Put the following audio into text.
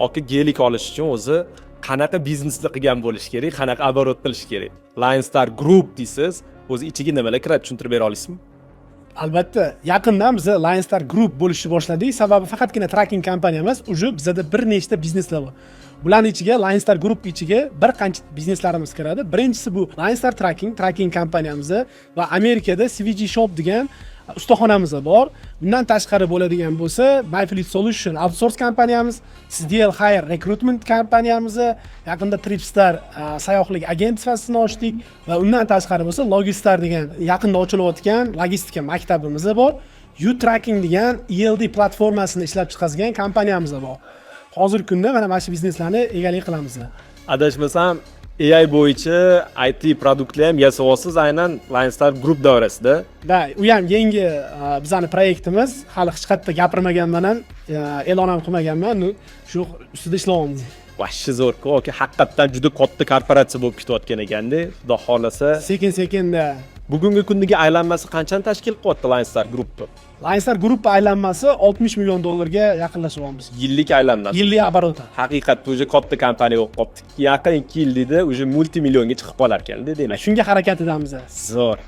Oki gelik olish uchun o'zi qanaqa biznesni qilgan bo'lish kerak, qanaqa оборот qilish kerak. Lionstar Group deysiz, o'zi ichiga nimalar kiradi tushuntirib bera olasizmi? Albatta, yaqindan biz Lionstar Group bo'lishni boshladik. Sababi faqatgina tracking kompaniya emas, uje bizda bir nechta bizneslar bor. Bularning ichiga Lionstar Group ichiga bir qancha bizneslarimiz kiradi. Birinchisi bu Lionstar tracking kompaniyamiz va Amerikada CVG Shop degan ustaxonamiz bor. Bundan tashqari bo'ladigan bo'lsa, MyFleet Solution outsource kompaniyamiz, CDL Hire recruitment kompaniyamiz, yaqinda Tripstar sayyohlik agentsiyasini ochdik va undan tashqari bo'lsa Logistar degan yaqinda ochilayotgan logistika maktabimiz bor. U-Tracking degan ELD platformasini ishlab chiqargan kompaniyamiz bor. Hozirgi kunda mana mana shu bizneslarni egalik qilamiz. Adashmasam AI bo'yicha IT produktlar ham yasayapsiz aynan Lionstar Group doirasida. Da, u ham yangi bizning proyektimiz, hali hech qayerda gapirmaganman ham, e'lon ham qilmaganman, shu ustida ishlayapmiz. Vashshi zo'r-ku, oki haqiqatdan juda katta korporatsiya bo'lib ketayotgan ekanda. Xudo xolasa, Sekin-sekinda bugungi kundagi aylanmasi qanchani tashkil qilyapti Lionstar Group'ni? Lionstar Group aylanmasi 60 million dollarga yaqinlashyapmiz. Yillik aylanma. Yillik оборот. Haqiqatda o'zi katta kompaniya bo'lib qolibdi. Yaqin 2 yilda o'zi multimillionga chiqib qolar ekan, demak. Shunga harakat etamiz. Zo'r.